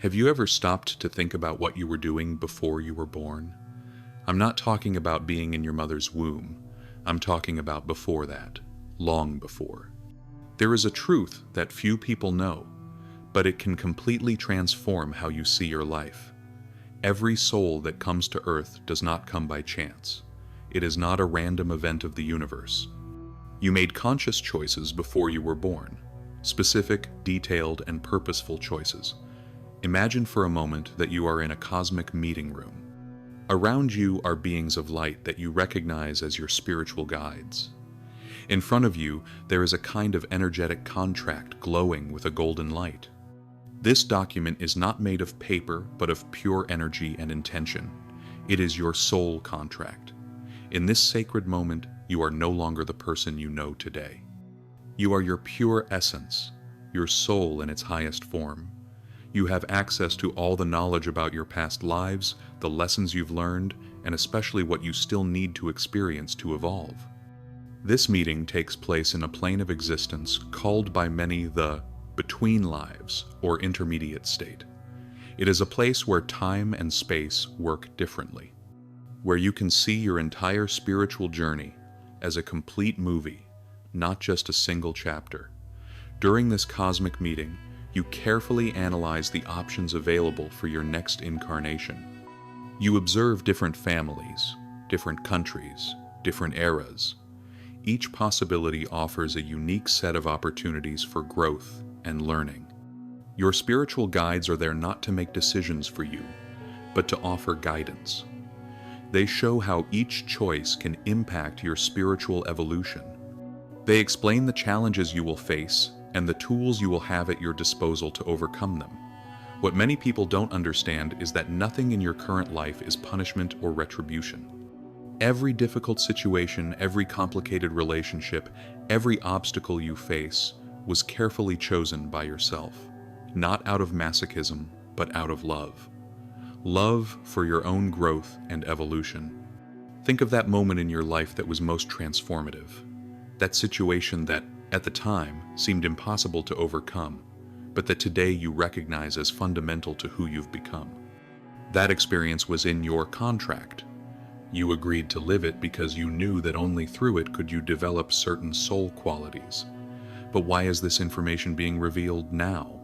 Have you ever stopped to think about what you were doing before you were born? I'm not talking about being in your mother's womb. I'm talking about before that, long before. There is a truth that few people know, but it can completely transform how you see your life. Every soul that comes to Earth does not come by chance. It is not a random event of the universe. You made conscious choices before you were born, specific, detailed, and purposeful choices. Imagine for a moment that you are in a cosmic meeting room. Around you are beings of light that you recognize as your spiritual guides. In front of you, there is a kind of energetic contract glowing with a golden light. This document is not made of paper, but of pure energy and intention. It is your soul contract. In this sacred moment, you are no longer the person you know today. You are your pure essence, your soul in its highest form. You have access to all the knowledge about your past lives, the lessons you've learned, and especially what you still need to experience to evolve. This meeting takes place in a plane of existence called by many the between lives or intermediate state. It is a place where time and space work differently, where you can see your entire spiritual journey as a complete movie, not just a single chapter. During this cosmic meeting, you carefully analyze the options available for your next incarnation. You observe different families, different countries, different eras. Each possibility offers a unique set of opportunities for growth and learning. Your spiritual guides are there not to make decisions for you, but to offer guidance. They show how each choice can impact your spiritual evolution. They explain the challenges you will face and the tools you will have at your disposal to overcome them. What many people don't understand is that nothing in your current life is punishment or retribution. Every difficult situation, every complicated relationship, every obstacle you face was carefully chosen by yourself, not out of masochism, but out of love. Love for your own growth and evolution. Think of that moment in your life that was most transformative. That situation that, at the time, seemed impossible to overcome, but that today you recognize as fundamental to who you've become. That experience was in your contract. You agreed to live it because you knew that only through it could you develop certain soul qualities. But why is this information being revealed now?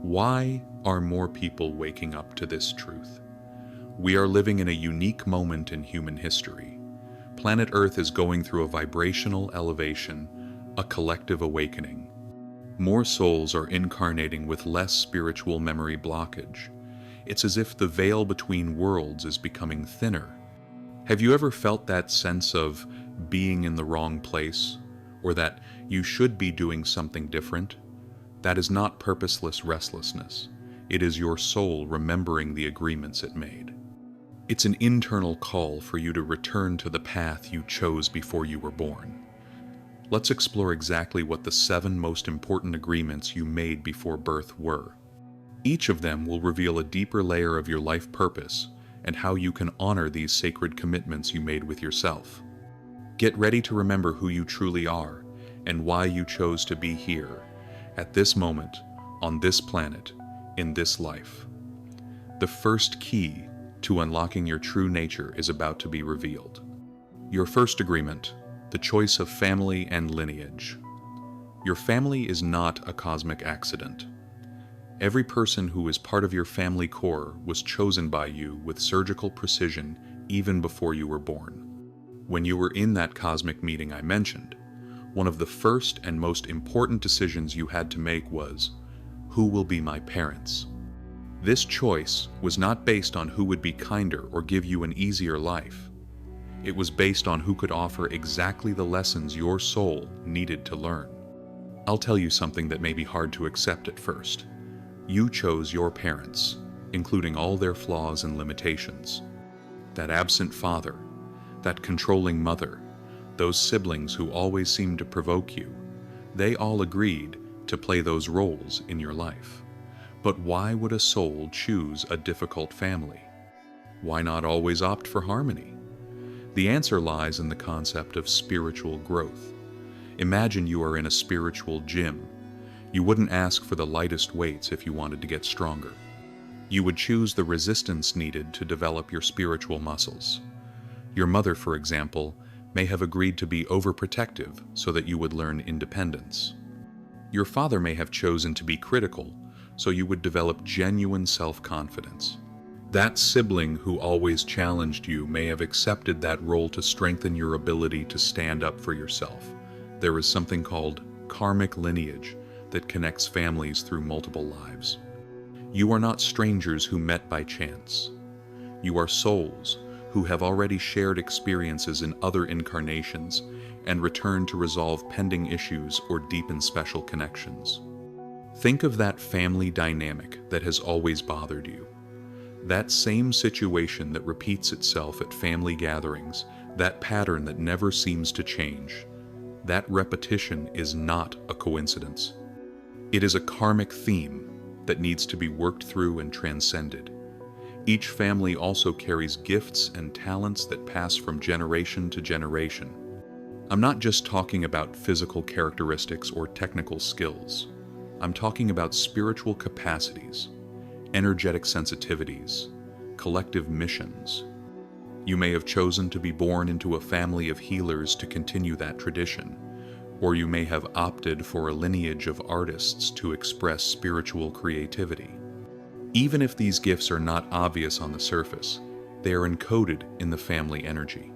Why are more people waking up to this truth? We are living in a unique moment in human history. Planet Earth is going through a vibrational elevation, a collective awakening. More souls are incarnating with less spiritual memory blockage. It's as if the veil between worlds is becoming thinner. Have you ever felt that sense of being in the wrong place, or that you should be doing something different? That is not purposeless restlessness. It is your soul remembering the agreements it made. It's an internal call for you to return to the path you chose before you were born. Let's explore exactly what the 7 most important agreements you made before birth were. Each of them will reveal a deeper layer of your life purpose and how you can honor these sacred commitments you made with yourself. Get ready to remember who you truly are and why you chose to be here, at this moment, on this planet, in this life. The first key to unlocking your true nature is about to be revealed. Your first agreement, the choice of family and lineage. Your family is not a cosmic accident. Every person who is part of your family core was chosen by you with surgical precision even before you were born. When you were in that cosmic meeting I mentioned, one of the first and most important decisions you had to make was, who will be my parents? This choice was not based on who would be kinder or give you an easier life. It was based on who could offer exactly the lessons your soul needed to learn. I'll tell you something that may be hard to accept at first. You chose your parents, including all their flaws and limitations. That absent father, that controlling mother, those siblings who always seemed to provoke you, they all agreed to play those roles in your life. But why would a soul choose a difficult family? Why not always opt for harmony? The answer lies in the concept of spiritual growth. Imagine you are in a spiritual gym. You wouldn't ask for the lightest weights if you wanted to get stronger. You would choose the resistance needed to develop your spiritual muscles. Your mother, for example, may have agreed to be overprotective so that you would learn independence. Your father may have chosen to be critical so you would develop genuine self-confidence. That sibling who always challenged you may have accepted that role to strengthen your ability to stand up for yourself. There is something called karmic lineage that connects families through multiple lives. You are not strangers who met by chance. You are souls who have already shared experiences in other incarnations and return to resolve pending issues or deepen special connections. Think of that family dynamic that has always bothered you. That same situation that repeats itself at family gatherings, that pattern that never seems to change. That repetition is not a coincidence. It is a karmic theme that needs to be worked through and transcended. Each family also carries gifts and talents that pass from generation to generation. I'm not just talking about physical characteristics or technical skills. I'm talking about spiritual capacities, energetic sensitivities, collective missions. You may have chosen to be born into a family of healers to continue that tradition, or you may have opted for a lineage of artists to express spiritual creativity. Even if these gifts are not obvious on the surface, they are encoded in the family energy.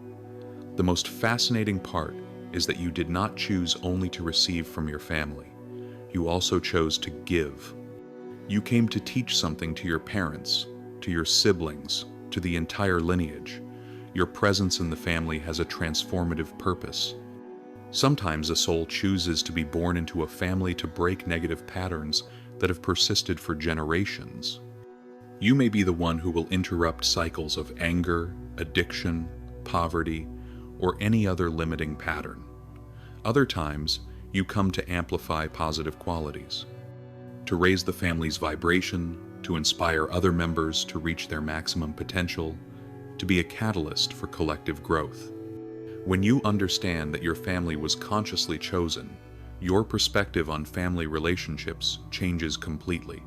The most fascinating part is that you did not choose only to receive from your family. You also chose to give. You came to teach something to your parents, to your siblings, to the entire lineage. Your presence in the family has a transformative purpose. Sometimes a soul chooses to be born into a family to break negative patterns that have persisted for generations. You may be the one who will interrupt cycles of anger, addiction, poverty, or any other limiting pattern. Other times, you come to amplify positive qualities, to raise the family's vibration, to inspire other members to reach their maximum potential, to be a catalyst for collective growth. When you understand that your family was consciously chosen, your perspective on family relationships changes completely.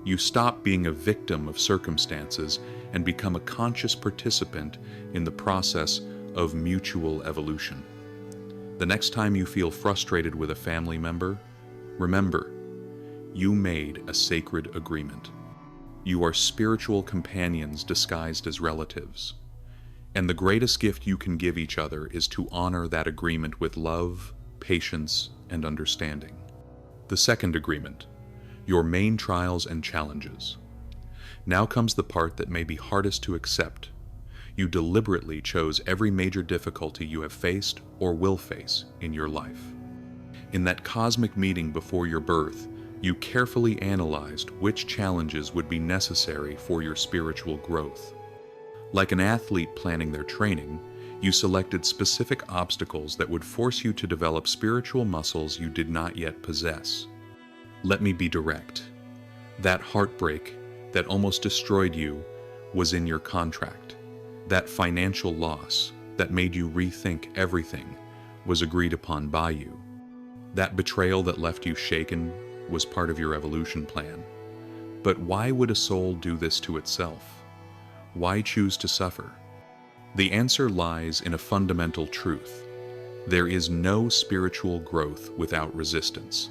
You stop being a victim of circumstances and become a conscious participant in the process of mutual evolution. The next time you feel frustrated with a family member, remember, you made a sacred agreement. You are spiritual companions disguised as relatives. And the greatest gift you can give each other is to honor that agreement with love, patience, and understanding. The second agreement, your main trials and challenges. Now comes the part that may be hardest to accept. You deliberately chose every major difficulty you have faced or will face in your life. In that cosmic meeting before your birth, you carefully analyzed which challenges would be necessary for your spiritual growth. Like an athlete planning their training, you selected specific obstacles that would force you to develop spiritual muscles you did not yet possess. Let me be direct. That heartbreak that almost destroyed you was in your contract. That financial loss that made you rethink everything was agreed upon by you. That betrayal that left you shaken was part of your evolution plan. But why would a soul do this to itself? Why choose to suffer? The answer lies in a fundamental truth. There is no spiritual growth without resistance.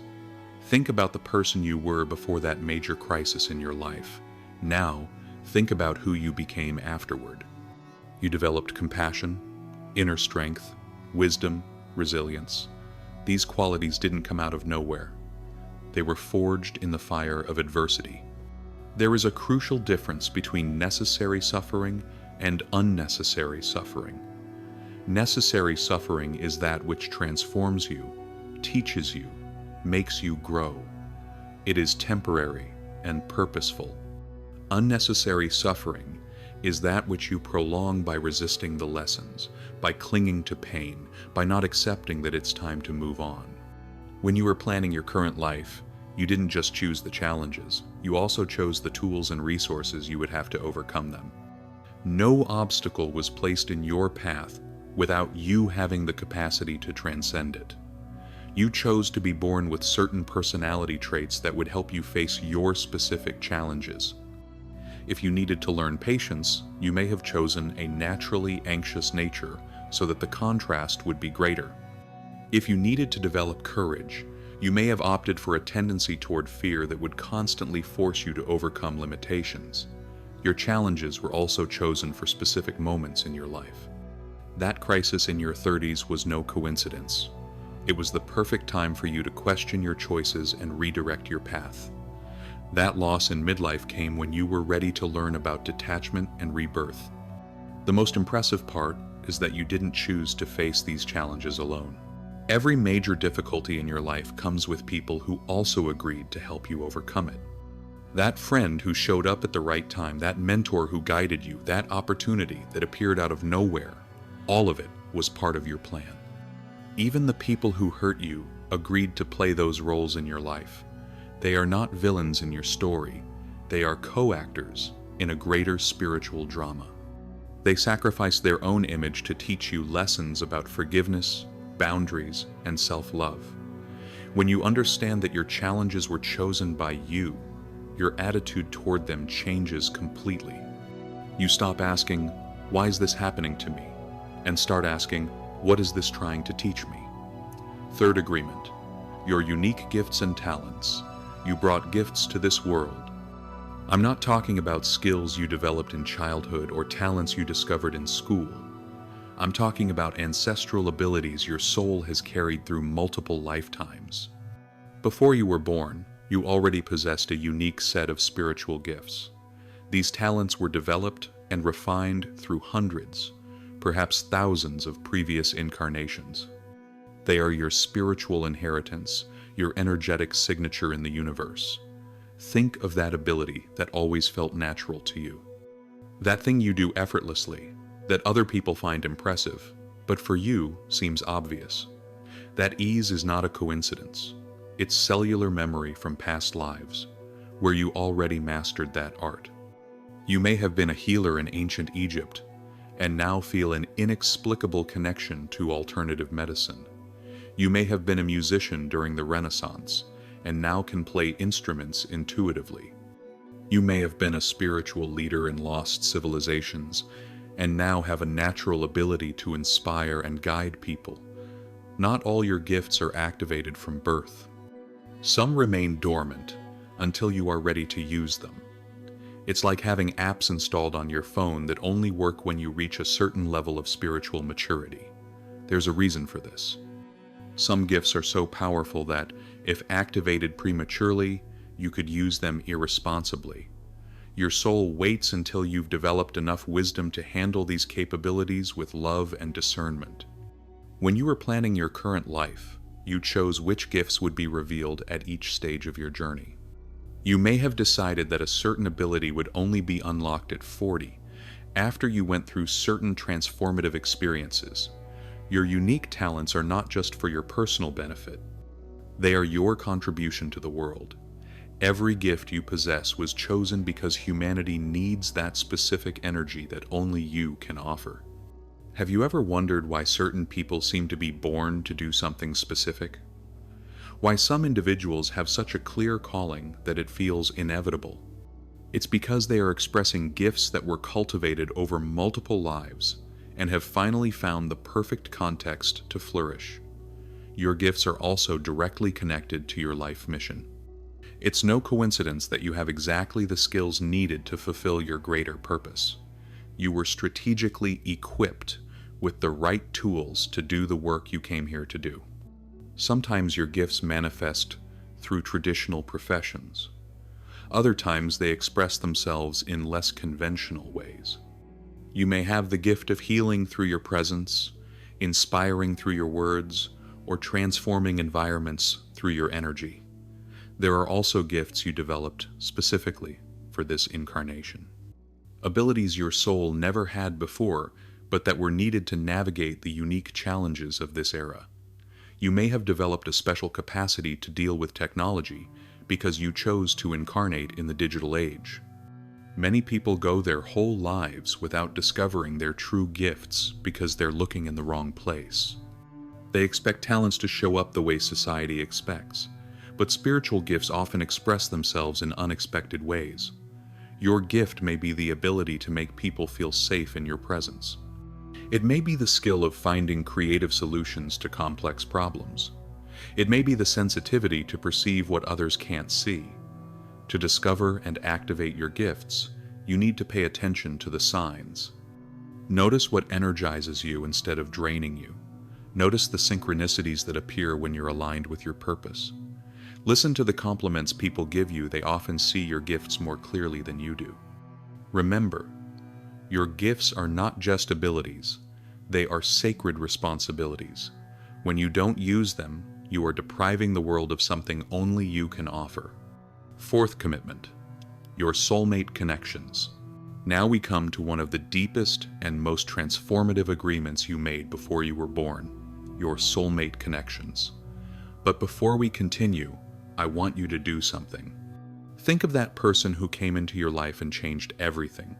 Think about the person you were before that major crisis in your life. Now, think about who you became afterward. You developed compassion, inner strength, wisdom, resilience. These qualities didn't come out of nowhere. They were forged in the fire of adversity. There is a crucial difference between necessary suffering and unnecessary suffering. Necessary suffering is that which transforms you, teaches you, makes you grow. It is temporary and purposeful. Unnecessary suffering is that which you prolong by resisting the lessons, by clinging to pain, by not accepting that it's time to move on. When you were planning your current life, you didn't just choose the challenges, you also chose the tools and resources you would have to overcome them. No obstacle was placed in your path without you having the capacity to transcend it. You chose to be born with certain personality traits that would help you face your specific challenges. If you needed to learn patience, you may have chosen a naturally anxious nature so that the contrast would be greater. If you needed to develop courage, you may have opted for a tendency toward fear that would constantly force you to overcome limitations. Your challenges were also chosen for specific moments in your life. That crisis in your 30s was no coincidence. It was the perfect time for you to question your choices and redirect your path. That loss in midlife came when you were ready to learn about detachment and rebirth. The most impressive part is that you didn't choose to face these challenges alone. Every major difficulty in your life comes with people who also agreed to help you overcome it. That friend who showed up at the right time, that mentor who guided you, that opportunity that appeared out of nowhere, all of it was part of your plan. Even the people who hurt you agreed to play those roles in your life. They are not villains in your story. They are co-actors in a greater spiritual drama. They sacrificed their own image to teach you lessons about forgiveness, boundaries, and self-love. When you understand that your challenges were chosen by you, your attitude toward them changes completely. You stop asking, "Why is this happening to me?" and start asking, "What is this trying to teach me?" Third agreement, your unique gifts and talents. You brought gifts to this world. I'm not talking about skills you developed in childhood or talents you discovered in school. I'm talking about ancestral abilities your soul has carried through multiple lifetimes. Before you were born, you already possessed a unique set of spiritual gifts. These talents were developed and refined through hundreds, perhaps thousands of previous incarnations. They are your spiritual inheritance, your energetic signature in the universe. Think of that ability that always felt natural to you. That thing you do effortlessly, that other people find impressive, but for you seems obvious. That ease is not a coincidence. It's cellular memory from past lives, where you already mastered that art. You may have been a healer in ancient Egypt, and now feel an inexplicable connection to alternative medicine. You may have been a musician during the Renaissance, and now can play instruments intuitively. You may have been a spiritual leader in lost civilizations, and now have a natural ability to inspire and guide people. Not all your gifts are activated from birth. Some remain dormant until you are ready to use them. It's like having apps installed on your phone that only work when you reach a certain level of spiritual maturity. There's a reason for this. Some gifts are so powerful that, if activated prematurely, you could use them irresponsibly. Your soul waits until you've developed enough wisdom to handle these capabilities with love and discernment. When you were planning your current life, you chose which gifts would be revealed at each stage of your journey. You may have decided that a certain ability would only be unlocked at 40, after you went through certain transformative experiences. Your unique talents are not just for your personal benefit. They are your contribution to the world. Every gift you possess was chosen because humanity needs that specific energy that only you can offer. Have you ever wondered why certain people seem to be born to do something specific? Why some individuals have such a clear calling that it feels inevitable? It's because they are expressing gifts that were cultivated over multiple lives and have finally found the perfect context to flourish. Your gifts are also directly connected to your life mission. It's no coincidence that you have exactly the skills needed to fulfill your greater purpose. You were strategically equipped with the right tools to do the work you came here to do. Sometimes your gifts manifest through traditional professions. Other times they express themselves in less conventional ways. You may have the gift of healing through your presence, inspiring through your words, or transforming environments through your energy. There are also gifts you developed specifically for this incarnation. Abilities your soul never had before, but that were needed to navigate the unique challenges of this era. You may have developed a special capacity to deal with technology because you chose to incarnate in the digital age. Many people go their whole lives without discovering their true gifts because they're looking in the wrong place. They expect talents to show up the way society expects, but spiritual gifts often express themselves in unexpected ways. Your gift may be the ability to make people feel safe in your presence. It may be the skill of finding creative solutions to complex problems. It may be the sensitivity to perceive what others can't see. To discover and activate your gifts, you need to pay attention to the signs. Notice what energizes you instead of draining you. Notice the synchronicities that appear when you're aligned with your purpose. Listen to the compliments people give you. They often see your gifts more clearly than you do. Remember, your gifts are not just abilities. They are sacred responsibilities. When you don't use them, you are depriving the world of something only you can offer. Fourth commitment, your soulmate connections. Now we come to one of the deepest and most transformative agreements you made before you were born, your soulmate connections. But before we continue, I want you to do something. Think of that person who came into your life and changed everything.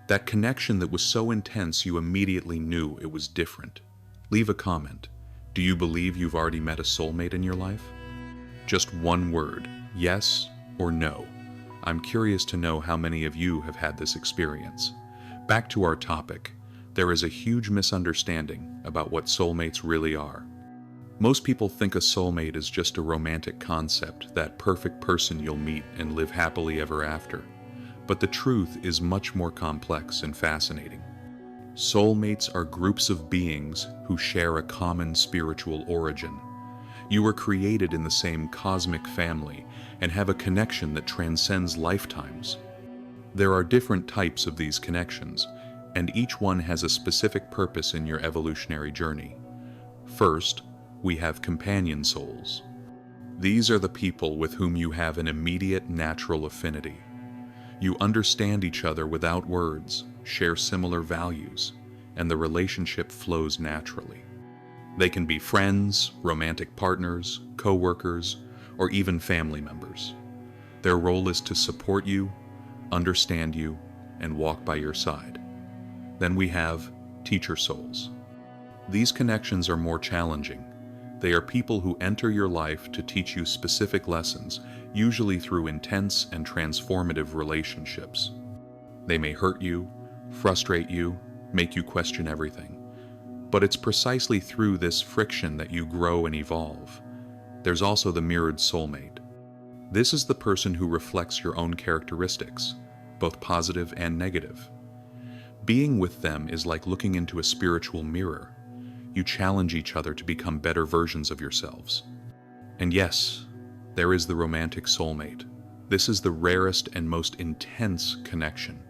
That connection that was so intense you immediately knew it was different. Leave a comment. Do you believe you've already met a soulmate in your life? Just one word, yes or no. I'm curious to know how many of you have had this experience. Back to our topic. There is a huge misunderstanding about what soulmates really are. Most people think a soulmate is just a romantic concept, that perfect person you'll meet and live happily ever after. But the truth is much more complex and fascinating. Soulmates are groups of beings who share a common spiritual origin. You were created in the same cosmic family and have a connection that transcends lifetimes. There are different types of these connections, and each one has a specific purpose in your evolutionary journey. First, we have companion souls. These are the people with whom you have an immediate natural affinity. You understand each other without words, share similar values, and the relationship flows naturally. They can be friends, romantic partners, co-workers, or even family members. Their role is to support you, understand you, and walk by your side. Then we have teacher souls. These connections are more challenging. They are people who enter your life to teach you specific lessons, usually through intense and transformative relationships. They may hurt you, frustrate you, make you question everything. But it's precisely through this friction that you grow and evolve. There's also the mirrored soulmate. This is the person who reflects your own characteristics, both positive and negative. Being with them is like looking into a spiritual mirror. You challenge each other to become better versions of yourselves. And yes, there is the romantic soulmate. This is the rarest and most intense connection.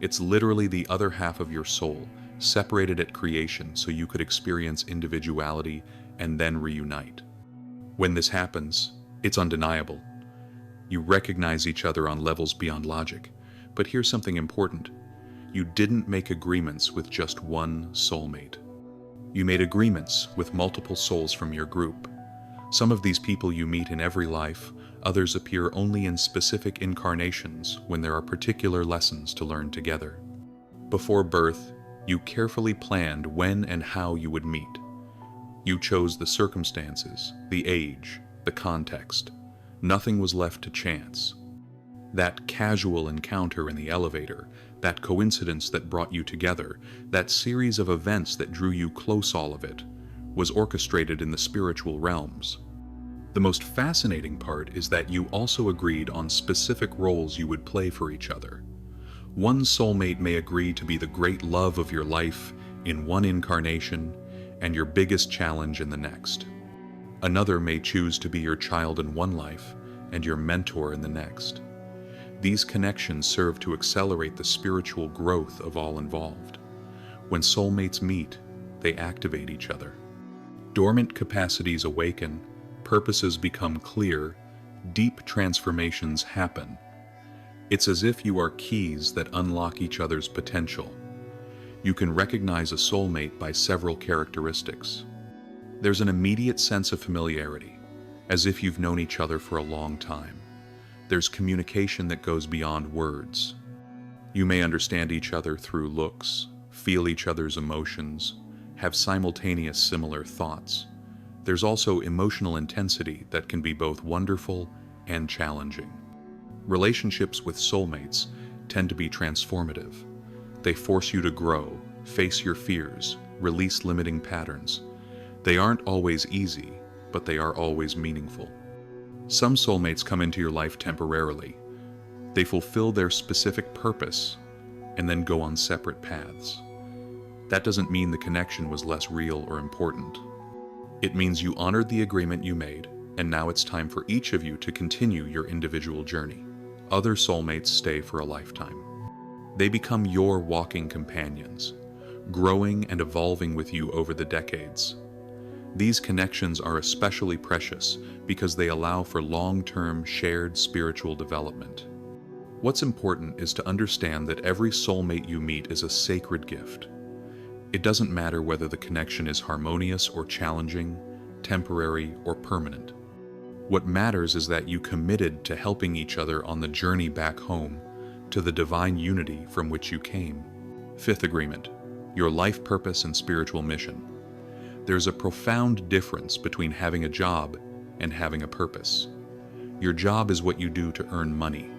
It's literally the other half of your soul, separated at creation so you could experience individuality and then reunite. When this happens, it's undeniable. You recognize each other on levels beyond logic. But here's something important. You didn't make agreements with just one soulmate. You made agreements with multiple souls from your group. Some of these people you meet in every life, others appear only in specific incarnations when there are particular lessons to learn together. Before birth, you carefully planned when and how you would meet. You chose the circumstances, the age, the context. Nothing was left to chance. That casual encounter in the elevator, that coincidence that brought you together, that series of events that drew you close, all of it, was orchestrated in the spiritual realms. The most fascinating part is that you also agreed on specific roles you would play for each other. One soulmate may agree to be the great love of your life in one incarnation and your biggest challenge in the next. Another may choose to be your child in one life and your mentor in the next. These connections serve to accelerate the spiritual growth of all involved. When soulmates meet, they activate each other. Dormant capacities awaken, purposes become clear, deep transformations happen. It's as if you are keys that unlock each other's potential. You can recognize a soulmate by several characteristics. There's an immediate sense of familiarity, as if you've known each other for a long time. There's communication that goes beyond words. You may understand each other through looks, feel each other's emotions, have simultaneous similar thoughts. There's also emotional intensity that can be both wonderful and challenging. Relationships with soulmates tend to be transformative. They force you to grow, face your fears, release limiting patterns. They aren't always easy, but they are always meaningful. Some soulmates come into your life temporarily. They fulfill their specific purpose and then go on separate paths. That doesn't mean the connection was less real or important. It means you honored the agreement you made, and now it's time for each of you to continue your individual journey. Other soulmates stay for a lifetime. They become your walking companions, growing and evolving with you over the decades. These connections are especially precious because they allow for long-term shared spiritual development. What's important is to understand that every soulmate you meet is a sacred gift. It doesn't matter whether the connection is harmonious or challenging, temporary or permanent. What matters is that you committed to helping each other on the journey back home to the divine unity from which you came. Fifth agreement, your life purpose and spiritual mission. There's a profound difference between having a job and having a purpose. Your job is what you do to earn money.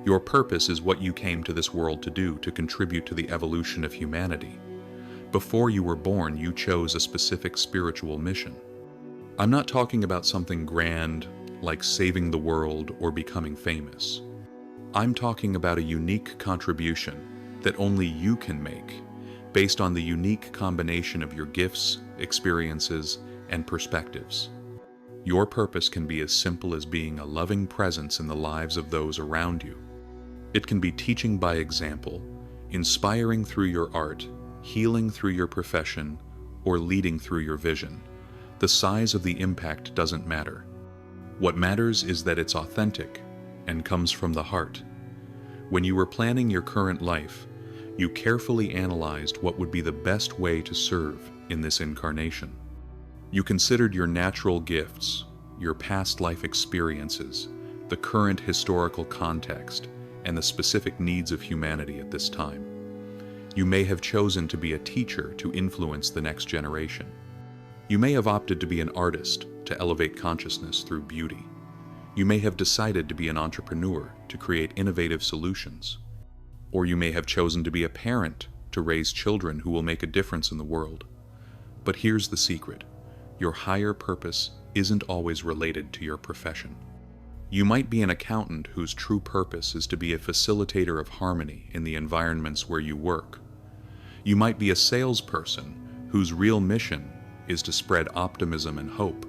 Your purpose is what you came to this world to do to contribute to the evolution of humanity. Before you were born, you chose a specific spiritual mission. I'm not talking about something grand, like saving the world or becoming famous. I'm talking about a unique contribution that only you can make, based on the unique combination of your gifts, experiences, and perspectives. Your purpose can be as simple as being a loving presence in the lives of those around you. It can be teaching by example, inspiring through your art, healing through your profession, or leading through your vision. The size of the impact doesn't matter. What matters is that it's authentic and comes from the heart. When you were planning your current life, you carefully analyzed what would be the best way to serve in this incarnation. You considered your natural gifts, your past life experiences, the current historical context, and the specific needs of humanity at this time. You may have chosen to be a teacher to influence the next generation. You may have opted to be an artist to elevate consciousness through beauty. You may have decided to be an entrepreneur to create innovative solutions. Or you may have chosen to be a parent to raise children who will make a difference in the world. But here's the secret. Your higher purpose isn't always related to your profession. You might be an accountant whose true purpose is to be a facilitator of harmony in the environments where you work. You might be a salesperson whose real mission is to spread optimism and hope.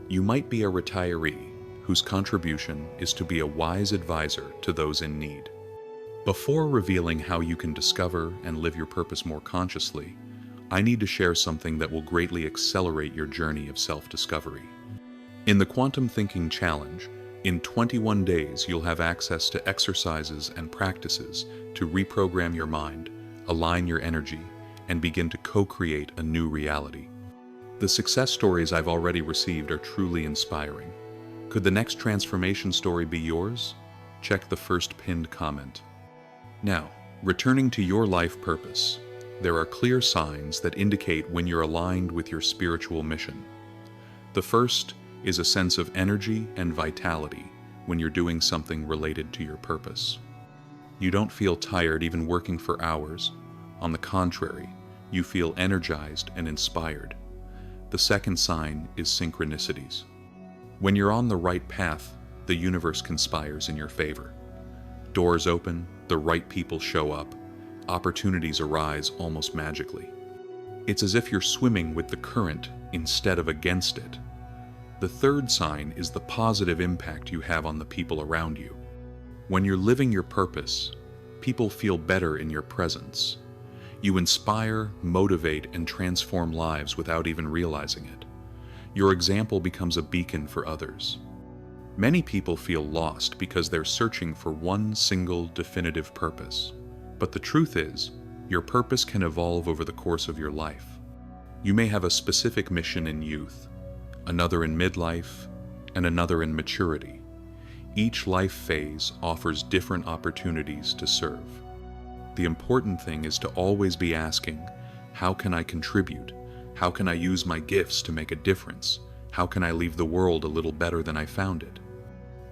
You might be a retiree whose contribution is to be a wise advisor to those in need. Before revealing how you can discover and live your purpose more consciously, I need to share something that will greatly accelerate your journey of self-discovery. In the Quantum Thinking Challenge, in 21 days you'll have access to exercises and practices to reprogram your mind, align your energy, and begin to co-create a new reality. The success stories I've already received are truly inspiring. Could the next transformation story be yours? Check the first pinned comment. Now, returning to your life purpose, there are clear signs that indicate when you're aligned with your spiritual mission. The first is a sense of energy and vitality when you're doing something related to your purpose. You don't feel tired even working for hours. On the contrary, you feel energized and inspired. The second sign is synchronicities. When you're on the right path, the universe conspires in your favor. Doors open, the right people show up, opportunities arise almost magically. It's as if you're swimming with the current instead of against it. The third sign is the positive impact you have on the people around you. When you're living your purpose, people feel better in your presence. You inspire, motivate, and transform lives without even realizing it. Your example becomes a beacon for others. Many people feel lost because they're searching for one single definitive purpose. But the truth is, your purpose can evolve over the course of your life. You may have a specific mission in youth, another in midlife, and another in maturity. Each life phase offers different opportunities to serve. The important thing is to always be asking, how can I contribute? How can I use my gifts to make a difference? How can I leave the world a little better than I found it?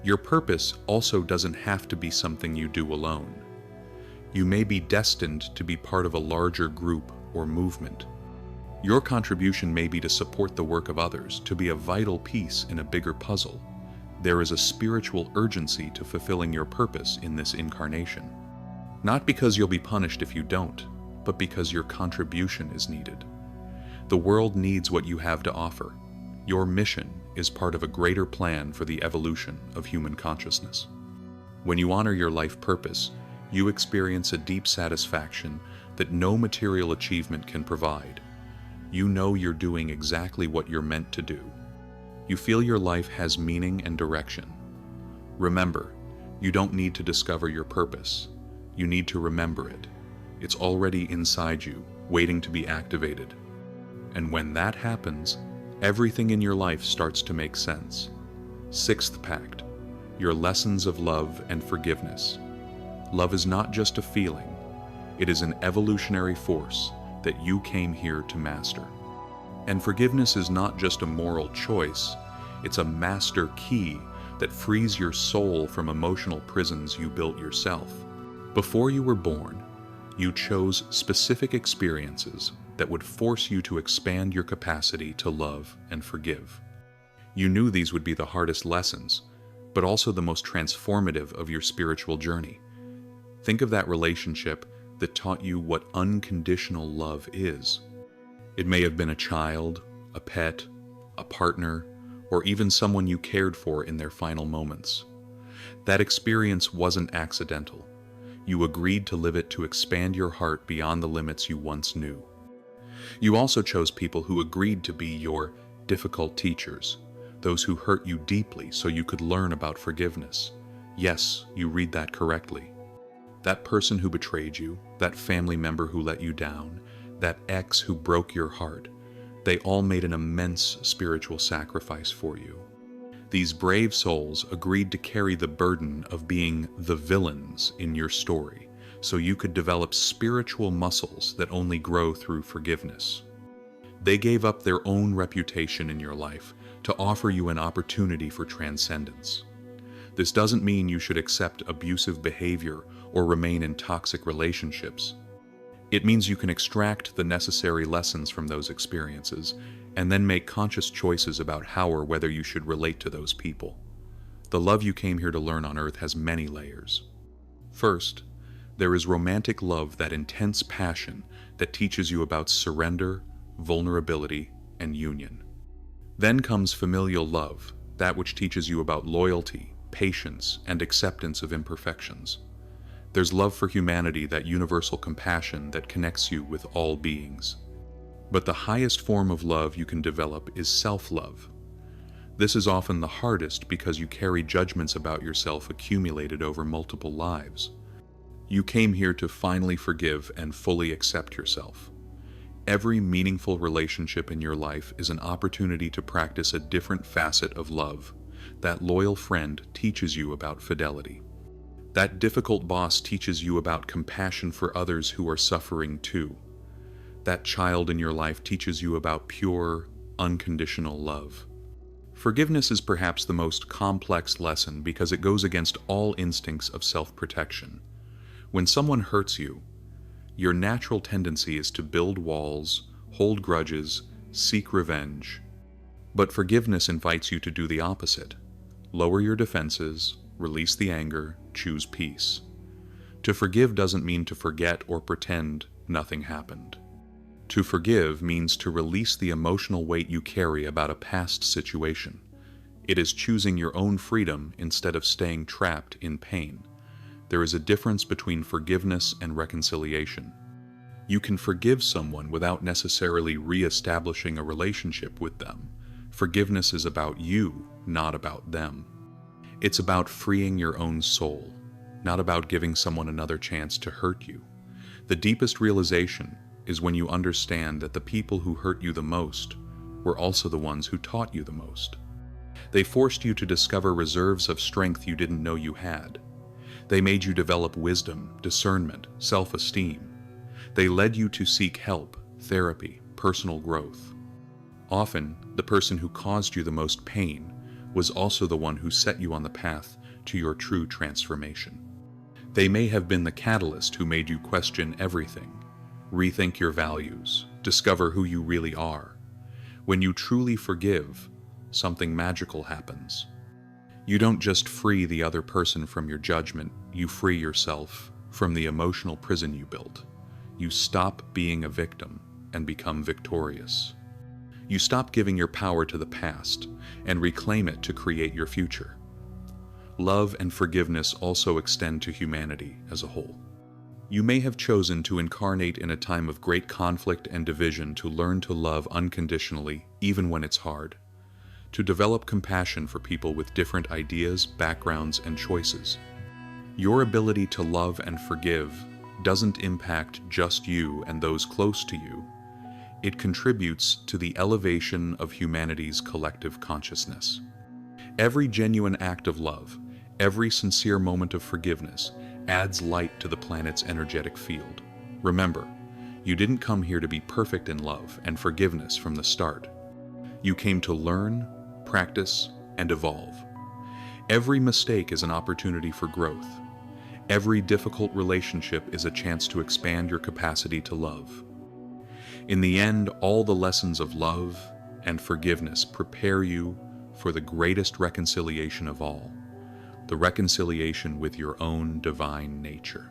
Your purpose also doesn't have to be something you do alone. You may be destined to be part of a larger group or movement. Your contribution may be to support the work of others, to be a vital piece in a bigger puzzle. There is a spiritual urgency to fulfilling your purpose in this incarnation. Not because you'll be punished if you don't, but because your contribution is needed. The world needs what you have to offer. Your mission is part of a greater plan for the evolution of human consciousness. When you honor your life purpose, you experience a deep satisfaction that no material achievement can provide. You know you're doing exactly what you're meant to do. You feel your life has meaning and direction. Remember, you don't need to discover your purpose. You need to remember it. It's already inside you, waiting to be activated. And when that happens, everything in your life starts to make sense. Sixth pact, your lessons of love and forgiveness. Love is not just a feeling. It is an evolutionary force that you came here to master. And forgiveness is not just a moral choice, it's a master key that frees your soul from emotional prisons you built yourself. Before you were born, you chose specific experiences that would force you to expand your capacity to love and forgive. You knew these would be the hardest lessons, but also the most transformative of your spiritual journey. Think of that relationship that taught you what unconditional love is. It may have been a child, a pet, a partner, or even someone you cared for in their final moments. That experience wasn't accidental. You agreed to live it to expand your heart beyond the limits you once knew. You also chose people who agreed to be your difficult teachers, those who hurt you deeply so you could learn about forgiveness. Yes, you read that correctly. That person who betrayed you, that family member who let you down, that ex who broke your heart, they all made an immense spiritual sacrifice for you. These brave souls agreed to carry the burden of being the villains in your story, so you could develop spiritual muscles that only grow through forgiveness. They gave up their own reputation in your life to offer you an opportunity for transcendence. This doesn't mean you should accept abusive behavior or remain in toxic relationships. It means you can extract the necessary lessons from those experiences and then make conscious choices about how or whether you should relate to those people. The love you came here to learn on Earth has many layers. First, there is romantic love, that intense passion that teaches you about surrender, vulnerability, and union. Then comes familial love, that which teaches you about loyalty, patience, and acceptance of imperfections. There's love for humanity, that universal compassion that connects you with all beings. But the highest form of love you can develop is self-love. This is often the hardest because you carry judgments about yourself accumulated over multiple lives. You came here to finally forgive and fully accept yourself. Every meaningful relationship in your life is an opportunity to practice a different facet of love. That loyal friend teaches you about fidelity. That difficult boss teaches you about compassion for others who are suffering too. That child in your life teaches you about pure, unconditional love. Forgiveness is perhaps the most complex lesson because it goes against all instincts of self-protection. When someone hurts you, your natural tendency is to build walls, hold grudges, seek revenge. But forgiveness invites you to do the opposite. Lower your defenses, release the anger, choose peace. To forgive doesn't mean to forget or pretend nothing happened. To forgive means to release the emotional weight you carry about a past situation. It is choosing your own freedom instead of staying trapped in pain. There is a difference between forgiveness and reconciliation. You can forgive someone without necessarily re-establishing a relationship with them. Forgiveness is about you, not about them. It's about freeing your own soul, not about giving someone another chance to hurt you. The deepest realization is when you understand that the people who hurt you the most were also the ones who taught you the most. They forced you to discover reserves of strength you didn't know you had. They made you develop wisdom, discernment, self-esteem. They led you to seek help, therapy, personal growth. Often, the person who caused you the most pain was also the one who set you on the path to your true transformation. They may have been the catalyst who made you question everything, rethink your values, discover who you really are. When you truly forgive, something magical happens. You don't just free the other person from your judgment, you free yourself from the emotional prison you built. You stop being a victim and become victorious. You stop giving your power to the past and reclaim it to create your future. Love and forgiveness also extend to humanity as a whole. You may have chosen to incarnate in a time of great conflict and division to learn to love unconditionally, even when it's hard. To develop compassion for people with different ideas, backgrounds, and choices. Your ability to love and forgive doesn't impact just you and those close to you. It contributes to the elevation of humanity's collective consciousness. Every genuine act of love, every sincere moment of forgiveness, adds light to the planet's energetic field. Remember, you didn't come here to be perfect in love and forgiveness from the start. You came to learn, practice, and evolve. Every mistake is an opportunity for growth. Every difficult relationship is a chance to expand your capacity to love. In the end, all the lessons of love and forgiveness prepare you for the greatest reconciliation of all, the reconciliation with your own divine nature.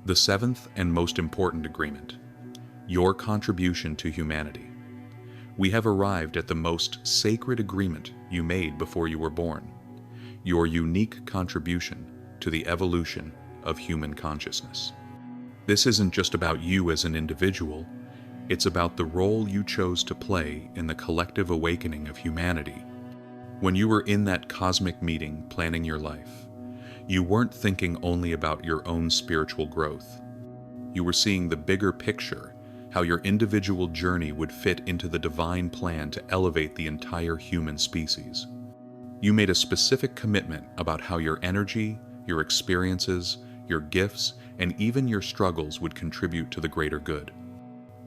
The seventh and most important agreement, your contribution to humanity. We have arrived at the most sacred agreement you made before you were born, your unique contribution to the evolution of human consciousness. This isn't just about you as an individual, it's about the role you chose to play in the collective awakening of humanity. When you were in that cosmic meeting planning your life, you weren't thinking only about your own spiritual growth. You were seeing the bigger picture, how your individual journey would fit into the divine plan to elevate the entire human species. You made a specific commitment about how your energy, your experiences, your gifts, and even your struggles would contribute to the greater good.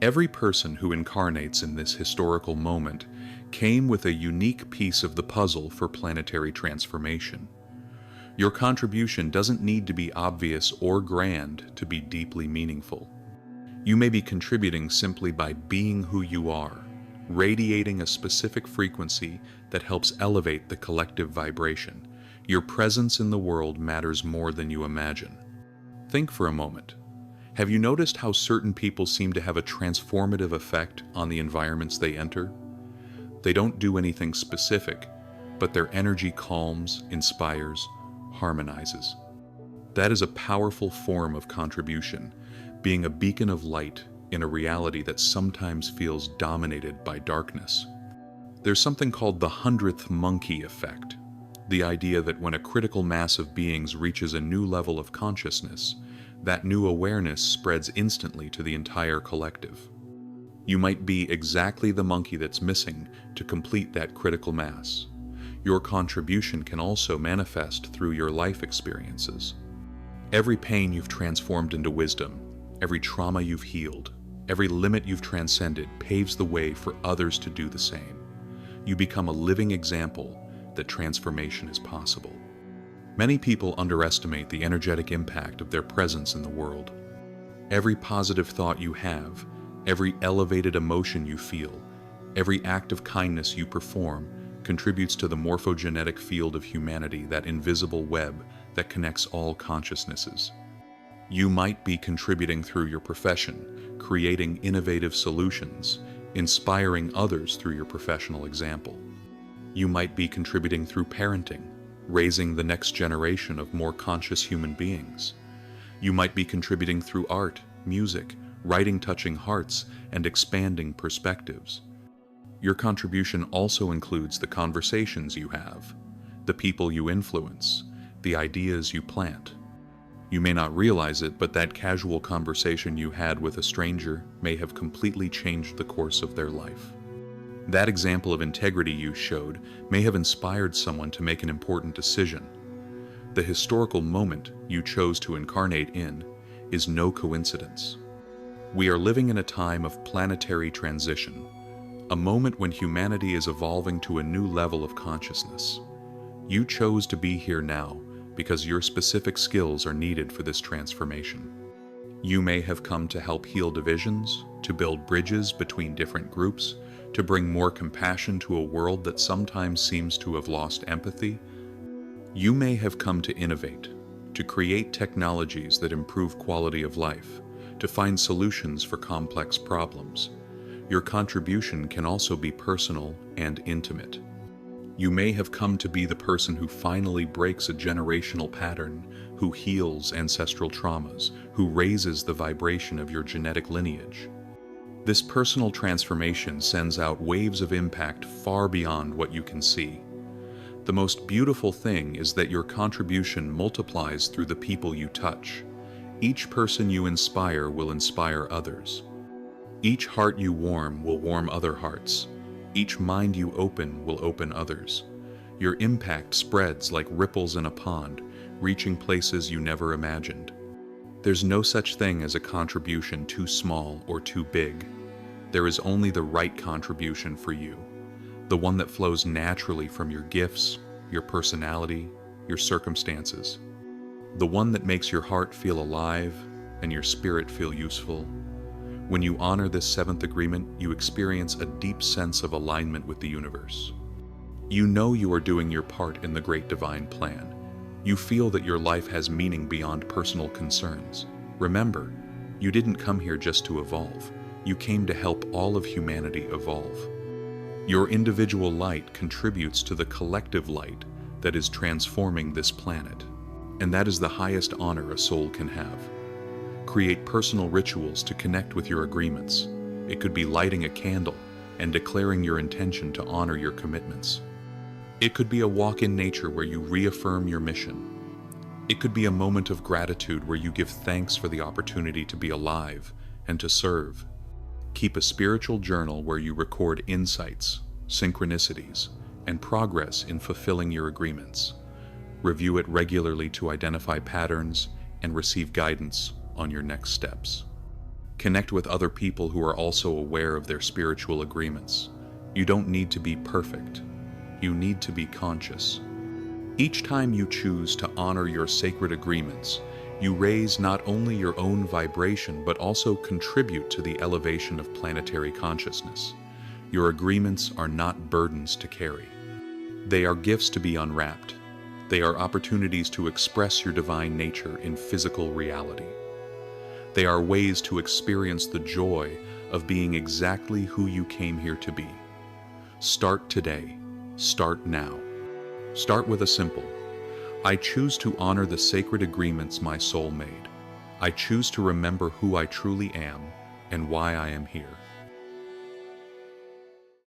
Every person who incarnates in this historical moment came with a unique piece of the puzzle for planetary transformation. Your contribution doesn't need to be obvious or grand to be deeply meaningful. You may be contributing simply by being who you are, radiating a specific frequency that helps elevate the collective vibration. Your presence in the world matters more than you imagine. Think for a moment. Have you noticed how certain people seem to have a transformative effect on the environments they enter? They don't do anything specific, but their energy calms, inspires, harmonizes. That is a powerful form of contribution, being a beacon of light in a reality that sometimes feels dominated by darkness. There's something called the 100th monkey effect, the idea that when a critical mass of beings reaches a new level of consciousness, that new awareness spreads instantly to the entire collective. You might be exactly the monkey that's missing to complete that critical mass. Your contribution can also manifest through your life experiences. Every pain you've transformed into wisdom, every trauma you've healed, every limit you've transcended paves the way for others to do the same. You become a living example that transformation is possible. Many people underestimate the energetic impact of their presence in the world. Every positive thought you have, every elevated emotion you feel, every act of kindness you perform contributes to the morphogenetic field of humanity, that invisible web that connects all consciousnesses. You might be contributing through your profession, creating innovative solutions, inspiring others through your professional example. You might be contributing through parenting, raising the next generation of more conscious human beings. You might be contributing through art, music, writing touching hearts, and expanding perspectives. Your contribution also includes the conversations you have, the people you influence, the ideas you plant. You may not realize it, but that casual conversation you had with a stranger may have completely changed the course of their life. That example of integrity you showed may have inspired someone to make an important decision. The historical moment you chose to incarnate in is no coincidence. We are living in a time of planetary transition, a moment when humanity is evolving to a new level of consciousness. You chose to be here now because your specific skills are needed for this transformation. You may have come to help heal divisions, to build bridges between different groups, to bring more compassion to a world that sometimes seems to have lost empathy. You may have come to innovate, to create technologies that improve quality of life, to find solutions for complex problems. Your contribution can also be personal and intimate. You may have come to be the person who finally breaks a generational pattern, who heals ancestral traumas, who raises the vibration of your genetic lineage. This personal transformation sends out waves of impact far beyond what you can see. The most beautiful thing is that your contribution multiplies through the people you touch. Each person you inspire will inspire others. Each heart you warm will warm other hearts. Each mind you open will open others. Your impact spreads like ripples in a pond, reaching places you never imagined. There's no such thing as a contribution too small or too big. There is only the right contribution for you, the one that flows naturally from your gifts, your personality, your circumstances, the one that makes your heart feel alive and your spirit feel useful. When you honor this seventh agreement, you experience a deep sense of alignment with the universe. You know you are doing your part in the great divine plan. You feel that your life has meaning beyond personal concerns. Remember, you didn't come here just to evolve. You came to help all of humanity evolve. Your individual light contributes to the collective light that is transforming this planet. And that is the highest honor a soul can have. Create personal rituals to connect with your agreements. It could be lighting a candle and declaring your intention to honor your commitments. It could be a walk in nature where you reaffirm your mission. It could be a moment of gratitude where you give thanks for the opportunity to be alive and to serve. Keep a spiritual journal where you record insights, synchronicities, and progress in fulfilling your agreements. Review it regularly to identify patterns and receive guidance on your next steps. Connect with other people who are also aware of their spiritual agreements. You don't need to be perfect. You need to be conscious. Each time you choose to honor your sacred agreements, you raise not only your own vibration but also contribute to the elevation of planetary consciousness. Your agreements are not burdens to carry. They are gifts to be unwrapped. They are opportunities to express your divine nature in physical reality. They are ways to experience the joy of being exactly who you came here to be. Start today. Start now. Start with a simple, I choose to honor the sacred agreements my soul made. I choose to remember who I truly am and why I am here.